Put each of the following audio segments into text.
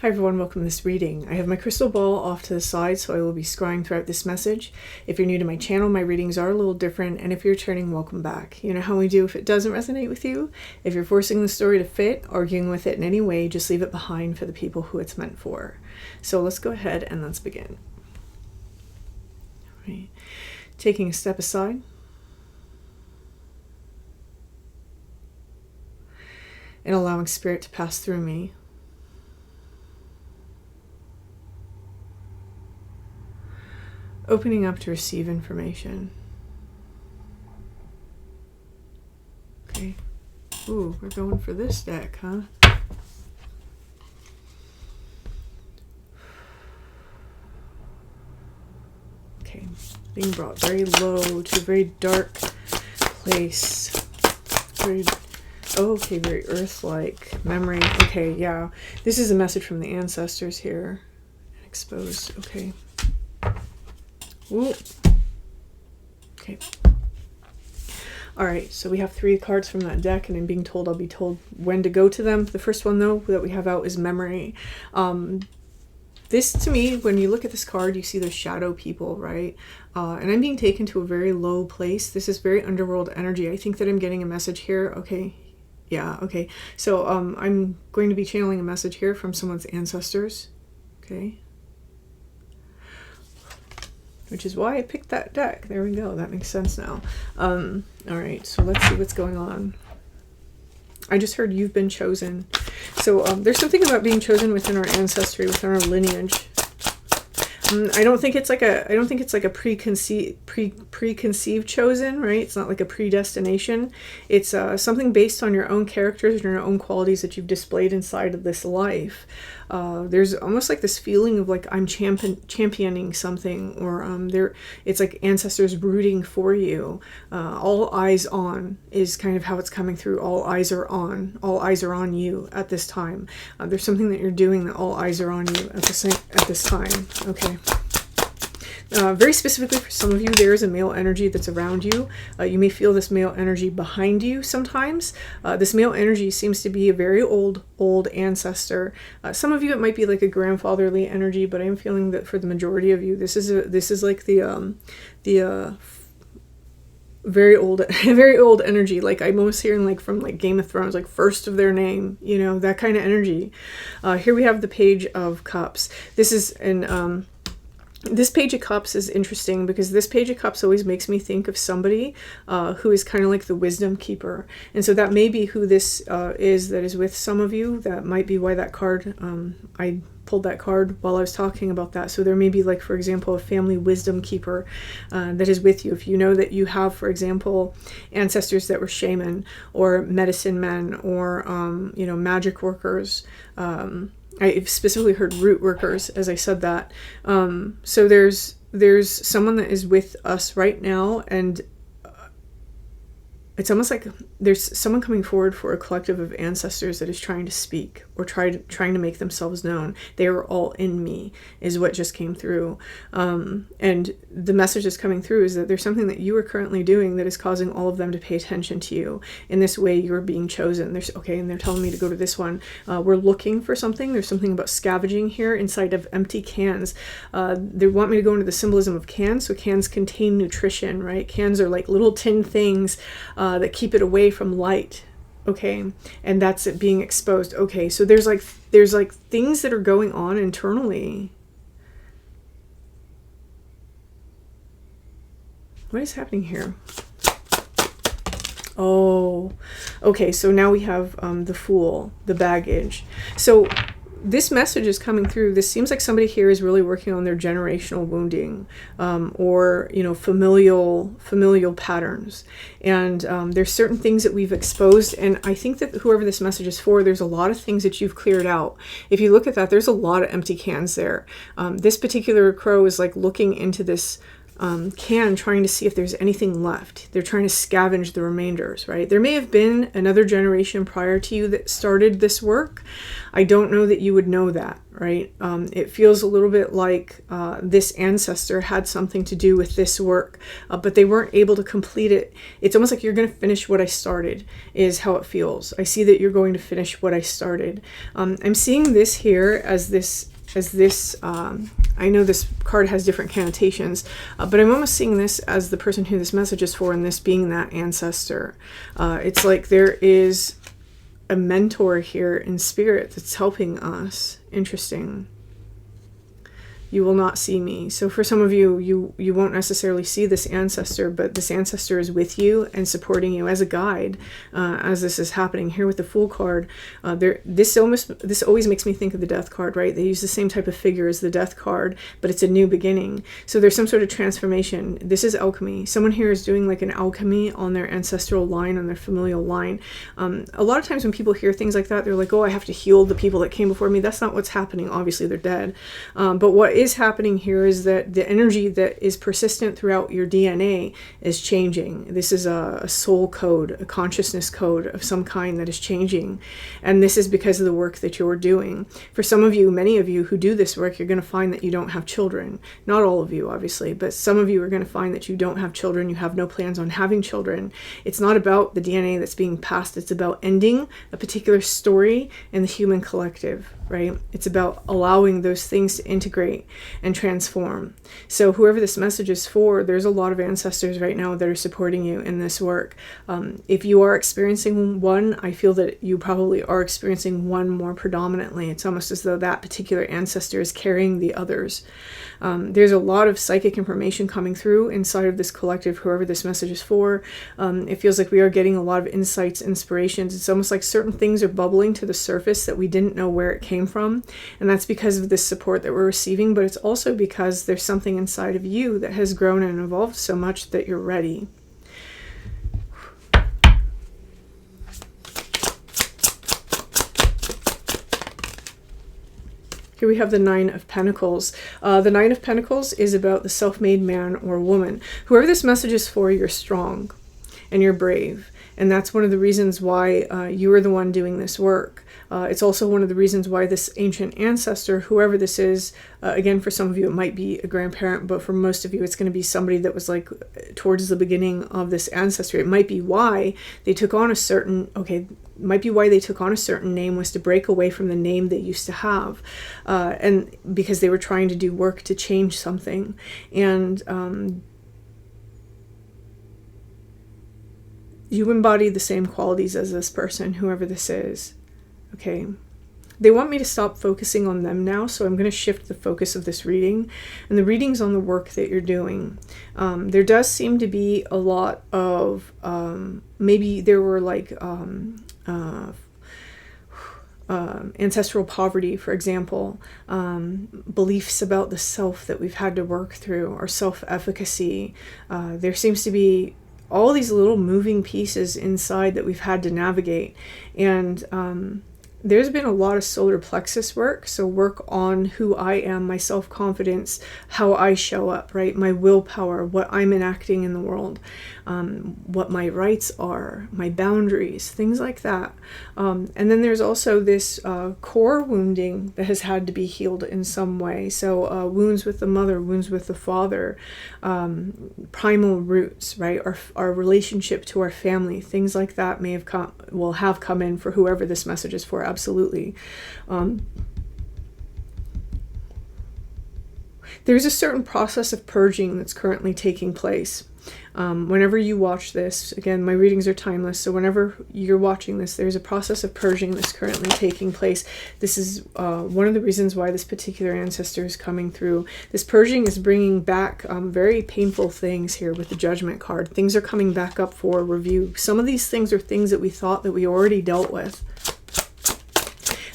Hi everyone, welcome to this reading. I have my crystal ball off to the side, so I will be scrying throughout this message. If you're new to my channel, my readings are a little different, and if you're returning, welcome back. You know how we do if it doesn't resonate with you? If you're forcing the story to fit, arguing with it in any way, just leave it behind for the people who it's meant for. So let's go ahead and let's begin. All right. Taking a step aside. And allowing spirit to pass through me. Opening up to receive information. Okay. Ooh, we're going for this deck, huh? Okay. Being brought very low to a very dark place. Very, okay, very earth-like. Memory. Okay, yeah. This is a message from the ancestors here. Exposed. Okay. Ooh. Okay. Alright, so we have 3 cards from that deck, and I'm being told I'll be told when to go to them. The first one, though, that we have out is memory. This, to me, when you look at this card, you see those shadow people, right? And I'm being taken to a very low place. This is very underworld energy. I think that I'm getting a message here. Okay. Yeah, okay. So I'm going to be channeling a message here from someone's ancestors. Okay. Which is why I picked that deck. There we go. That makes sense now. All right, so let's see what's going on. I just heard you've been chosen. So there's something about being chosen within our ancestry, within our lineage. I don't think it's like a preconceived chosen, right? It's not like a predestination. It's something based on your own characters and your own qualities that you've displayed inside of this life. There's almost like this feeling of like I'm championing something, or it's like ancestors rooting for you. All eyes on is kind of how it's coming through. All eyes are on. All eyes are on you at this time. There's something that you're doing that all eyes are on you at this time. Okay. Very specifically for some of you, there is a male energy that's around you. You may feel this male energy behind you sometimes. This male energy seems to be a very old ancestor. Some of you, it might be like a grandfatherly energy, but I'm feeling that for the majority of you, this is like the very old energy. Like I'm almost hearing like from like Game of Thrones, like first of their name, you know, that kind of energy. Here we have the Page of Cups. This Page of Cups is interesting because this Page of Cups always makes me think of somebody who is kind of like the wisdom keeper. And so that may be who this is that is with some of you. That might be why that card, I pulled that card while I was talking about that. So there may be like, for example, a family wisdom keeper that is with you. If you know that you have, for example, ancestors that were shaman or medicine men or, you know, magic workers, I specifically heard root workers as I said that. So there's someone that is with us right now, and it's almost like there's someone coming forward for a collective of ancestors that is trying to speak or trying to make themselves known. They are all in me is what just came through. And the message that's coming through is that there's something that you are currently doing that is causing all of them to pay attention to you. In this way, you're being chosen. And they're telling me to go to this one. We're looking for something. There's something about scavenging here inside of empty cans. They want me to go into the symbolism of cans. So cans contain nutrition, right? Cans are like little tin things that keep it away from light. Okay, and that's it being exposed. Okay, so there's like things that are going on internally. What is happening here? Oh, okay, so now we have the Fool, the baggage. So this message is coming through. This seems like somebody here is really working on their generational wounding, or, you know, familial patterns. And there's certain things that we've exposed. And I think that whoever this message is for, there's a lot of things that you've cleared out. If you look at that, there's a lot of empty cans there. This particular crow is like looking into this can, trying to see if there's anything left. They're trying to scavenge the remainders, right? There may have been another generation prior to you that started this work. I don't know that you would know that, right? It feels a little bit like this ancestor had something to do with this work, but they weren't able to complete it. It's almost like you're going to finish what I started, is how it feels. I see that you're going to finish what I started. I'm seeing this here as this, I know this card has different connotations, but I'm almost seeing this as the person who this message is for, and this being that ancestor. It's like there is a mentor here in spirit that's helping us. Interesting. You will not see me. So for some of you, you won't necessarily see this ancestor, but this ancestor is with you and supporting you as a guide as this is happening. Here with the Fool card, this always makes me think of the Death card, right? They use the same type of figure as the Death card, but it's a new beginning. So there's some sort of transformation. This is alchemy. Someone here is doing like an alchemy on their ancestral line, on their familial line. A lot of times when people hear things like that, they're like, oh, I have to heal the people that came before me. That's not what's happening. Obviously, they're dead. But what is happening here is that the energy that is persistent throughout your DNA is changing. This is a soul code, a consciousness code of some kind that is changing. And this is because of the work that you're doing. For some of you, many of you who do this work, you're going to find that you don't have children. Not all of you, obviously, but some of you are going to find that you don't have children. You have no plans on having children. It's not about the DNA that's being passed. It's about ending a particular story in the human collective, right? It's about allowing those things to integrate and transform. So whoever this message is for, there's a lot of ancestors right now that are supporting you in this work. If you are experiencing one, I feel that you probably are experiencing one more predominantly. It's almost as though that particular ancestor is carrying the others. There's a lot of psychic information coming through inside of this collective, whoever this message is for. It feels like we are getting a lot of insights, inspirations. It's almost like certain things are bubbling to the surface that we didn't know where it came from. And that's because of this support that we're receiving, but it's also because there's something inside of you that has grown and evolved so much that you're ready. Here we have the Nine of Pentacles. The Nine of Pentacles is about the self-made man or woman. Whoever this message is for, you're strong and you're brave. And that's one of the reasons why you are the one doing this work. It's also one of the reasons why this ancient ancestor, whoever this is, again, for some of you, it might be a grandparent, but for most of you, it's going to be somebody that was like towards the beginning of this ancestry. It might be why they took on a certain, might be why they took on a certain name, was to break away from the name they used to have. And because they were trying to do work to change something. And you embody the same qualities as this person, whoever this is. Okay. They want me to stop focusing on them now, so I'm going to shift the focus of this reading. And the reading's on the work that you're doing. There does seem to be a lot of, maybe there were like ancestral poverty, for example, beliefs about the self that we've had to work through, or self-efficacy. There seems to be all these little moving pieces inside that we've had to navigate. And there's been a lot of solar plexus work, so work on who I am, my self-confidence, how I show up, right? My willpower, what I'm enacting in the world, what my rights are, my boundaries, things like that. And then there's also this core wounding that has had to be healed in some way. So wounds with the mother, wounds with the father, primal roots, right? Our relationship to our family, things like that will have come in for whoever this message is for. Absolutely. There's a certain process of purging that's currently taking place. Whenever you watch this, again, my readings are timeless, so whenever you're watching this, there's a process of purging that's currently taking place. This is one of the reasons why this particular ancestor is coming through. This purging is bringing back very painful things here with the Judgment card. Things are coming back up for review. Some of these things are things that we thought that we already dealt with.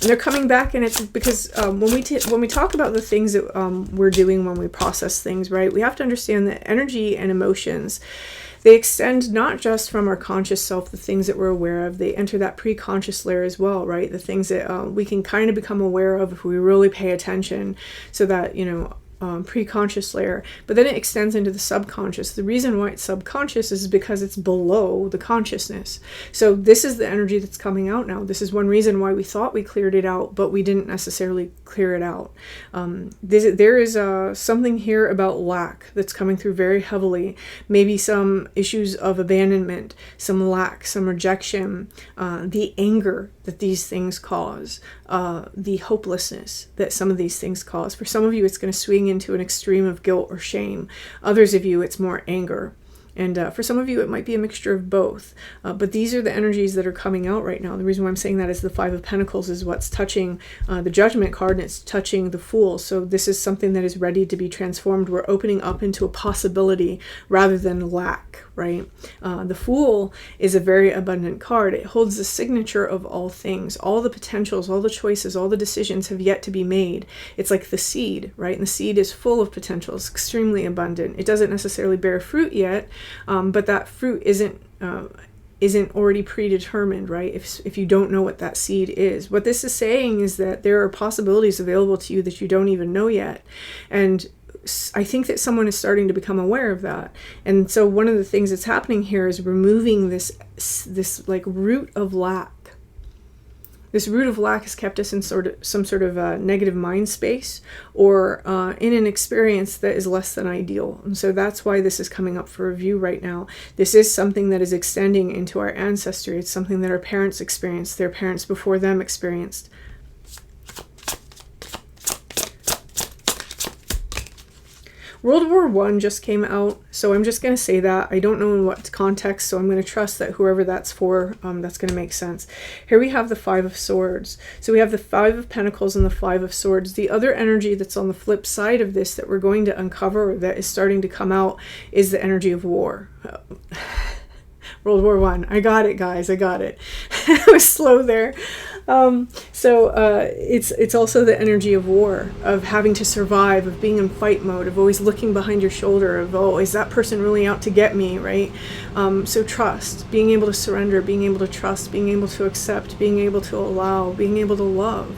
And they're coming back, and it's because when we talk about the things that we're doing when we process things, right, we have to understand that energy and emotions, they extend not just from our conscious self, the things that we're aware of, they enter that pre-conscious layer as well, right? The things that we can kind of become aware of if we really pay attention, so that, pre-conscious layer, but then it extends into the subconscious. The reason why it's subconscious is because it's below the consciousness. So this is the energy that's coming out now. This is one reason why we thought we cleared it out, but we didn't necessarily clear it out. There is something here about lack that's coming through very heavily. Maybe some issues of abandonment, some lack, some rejection, the anger that these things cause, the hopelessness that some of these things cause. For some of you, it's going to swing into an extreme of guilt or shame. Others of you, it's more anger. And for some of you, it might be a mixture of both. But these are the energies that are coming out right now. The reason why I'm saying that is the Five of Pentacles is what's touching the Judgment card, and it's touching the Fool. So this is something that is ready to be transformed. We're opening up into a possibility rather than lack, right? The Fool is a very abundant card. It holds the signature of all things. All the potentials, all the choices, all the decisions have yet to be made. It's like the seed, right? And the seed is full of potential. It's extremely abundant. It doesn't necessarily bear fruit yet, but that fruit isn't already predetermined, right? If you don't know what that seed is. What this is saying is that there are possibilities available to you that you don't even know yet. And I think that someone is starting to become aware of that. And so one of the things that's happening here is removing this like root of lack. This root of lack has kept us in some sort of negative mind space, or in an experience that is less than ideal. And so that's why this is coming up for review right now. This is something that is extending into our ancestry. It's something that our parents experienced, their parents before them experienced. World War I just came out, so I'm just going to say that. I don't know in what context, so I'm going to trust that whoever that's for, that's going to make sense. Here we have the Five of Swords. So we have the Five of Pentacles and the Five of Swords. The other energy that's on the flip side of this that we're going to uncover, that is starting to come out, is the energy of war. World War I. I got it, guys. I got it. I was slow there. It's also the energy of war, of having to survive, of being in fight mode, of always looking behind your shoulder, of, oh, is that person really out to get me, right? So trust, being able to surrender, being able to trust, being able to accept, being able to allow, being able to love.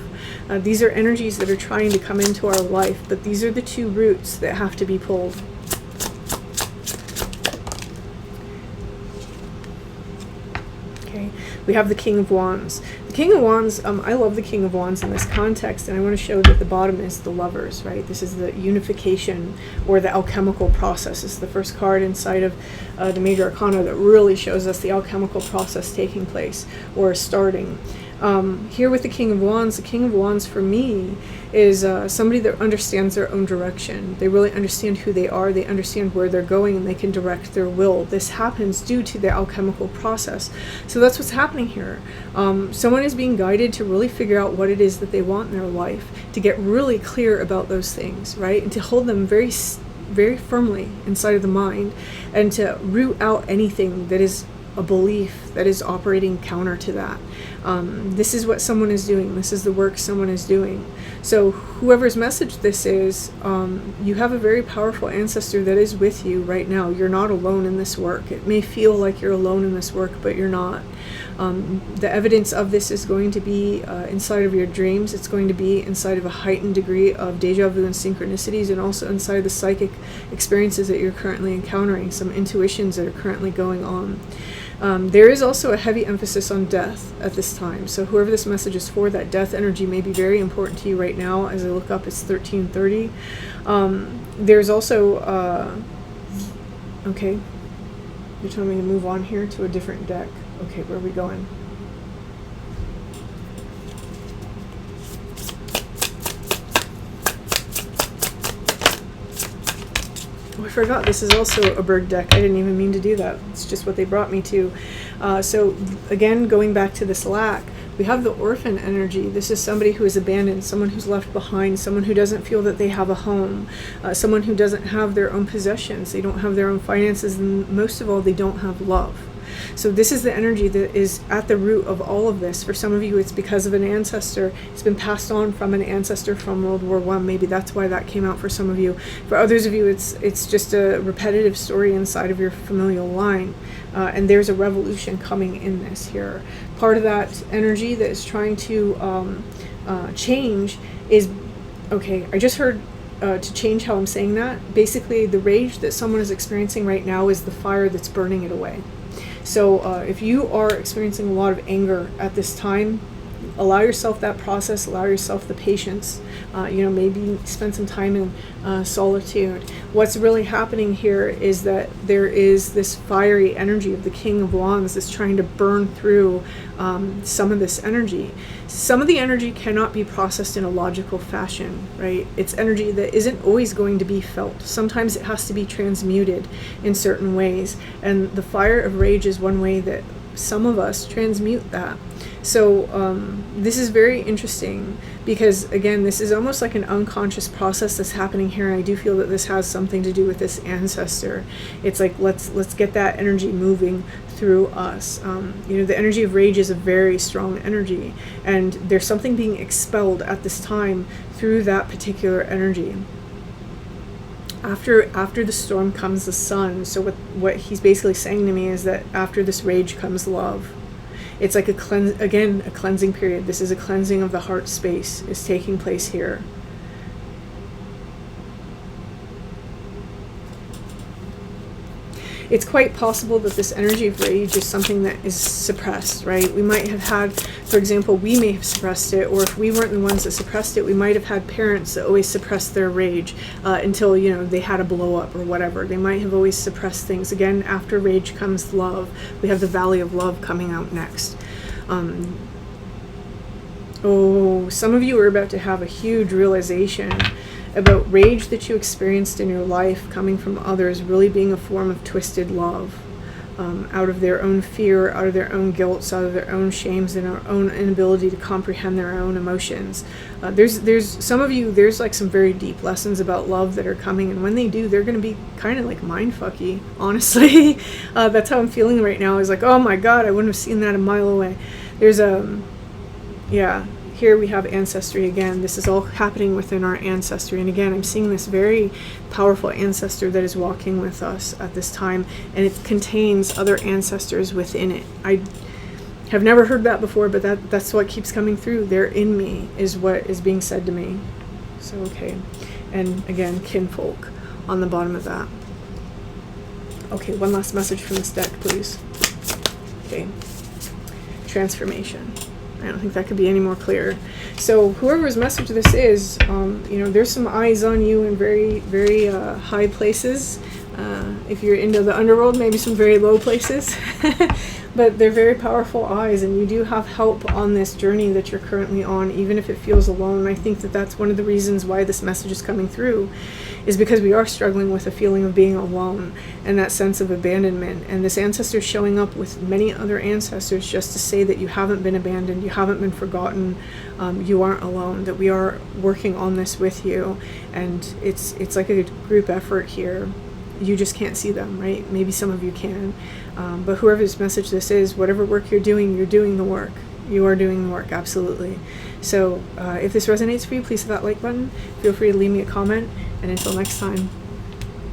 These are energies that are trying to come into our life, but these are the two roots that have to be pulled. We have the King of Wands. The King of Wands, I love the King of Wands in this context, and I want to show that the bottom is the Lovers, right? This is the unification or the alchemical process. It's the first card inside of the Major Arcana that really shows us the alchemical process taking place or starting. Here with the King of Wands for me is somebody that understands their own direction. They really understand who they are, they understand where they're going, and they can direct their will. This happens due to the alchemical process. So that's what's happening here. Someone is being guided to really figure out what it is that they want in their life, to get really clear about those things, right? And to hold them very, very firmly inside of the mind, and to root out anything that is a belief that is operating counter to that. This is what someone is doing. This is the work someone is doing. So whoever's message this is, you have a very powerful ancestor that is with you right now. You're not alone in this work. It may feel like you're alone in this work, but you're not. The evidence of this is going to be inside of your dreams. It's going to be inside of a heightened degree of deja vu and synchronicities, and also inside the psychic experiences that you're currently encountering, some intuitions that are currently going on. There is also a heavy emphasis on death at this time. So whoever this message is for, that death energy may be very important to you right now. As I look up, it's 1330. There's also, okay, you're telling me to move on here to a different deck. Okay, where are we going? Oh, I forgot this is also a bird deck. I didn't even mean to do that. It's just what they brought me to. So again, going back to this lack, we have the orphan energy. This is somebody who is abandoned, someone who's left behind, someone who doesn't feel that they have a home, someone who doesn't have their own possessions, they don't have their own finances, and most of all, they don't have love. So this is the energy that is at the root of all of this. For some of you, it's because of an ancestor. It's been passed on from an ancestor from World War I. Maybe that's why that came out for some of you. For others of you, it's just a repetitive story inside of your familial line. And there's a revolution coming in this here. Part of that energy that is trying to change is, okay, I just heard to change how I'm saying that, basically the rage that someone is experiencing right now is the fire that's burning it away. So if you are experiencing a lot of anger at this time, allow yourself that process, allow yourself the patience, maybe spend some time in solitude. What's really happening here is that there is this fiery energy of the King of Wands that's trying to burn through some of this energy. Some of the energy cannot be processed in a logical fashion, right? It's energy that isn't always going to be felt. Sometimes it has to be transmuted in certain ways, and the fire of rage is one way that some of us transmute that. So this is very interesting because, again, this is almost like an unconscious process that's happening here, and I do feel that this has something to do with this ancestor. It's like let's get that energy moving through us. The energy of rage is a very strong energy, and there's something being expelled at this time through that particular energy. After the storm comes the sun. So what he's basically saying to me is that after this rage comes love. It's like a cleansing period. This is a cleansing of the heart space is taking place here. It's quite possible that this energy of rage is something that is suppressed, right? We might have had, for example, we may have suppressed it, or if we weren't the ones that suppressed it, we might have had parents that always suppressed their rage until, they had a blow up or whatever. They might have always suppressed things. Again, after rage comes love. We have the Valley of Love coming out next. Some of you are about to have a huge realization about rage that you experienced in your life coming from others really being a form of twisted love, out of their own fear, out of their own guilt, out of their own shames and our own inability to comprehend their own emotions. There's some of you, there's like some very deep lessons about love that are coming, and when they do, they're going to be kind of like mindfucky, honestly. That's how I'm feeling right now. Is like, oh my God, I wouldn't have seen that a mile away. There's here we have ancestry again. This is all happening within our ancestry. And again, I'm seeing this very powerful ancestor that is walking with us at this time. And it contains other ancestors within it. I have never heard that before, but that's what keeps coming through. They're in me, is what is being said to me. So, okay. And again, kinfolk on the bottom of that. Okay, one last message from this deck, please. Okay. Transformation. I don't think that could be any more clear. So whoever's message this is, there's some eyes on you in very, very high places. If you're into the underworld, maybe some very low places. But they're very powerful eyes, and you do have help on this journey that you're currently on, even if it feels alone. I think that that's one of the reasons why this message is coming through, is because we are struggling with a feeling of being alone and that sense of abandonment. And this ancestor is showing up with many other ancestors just to say that you haven't been abandoned, you haven't been forgotten, you aren't alone, that we are working on this with you. And it's like a group effort here. You just can't see them, right? Maybe some of you can. But whoever's message this is, whatever work you're doing the work. You are doing the work, absolutely. So if this resonates for you, please hit that like button. Feel free to leave me a comment. And until next time.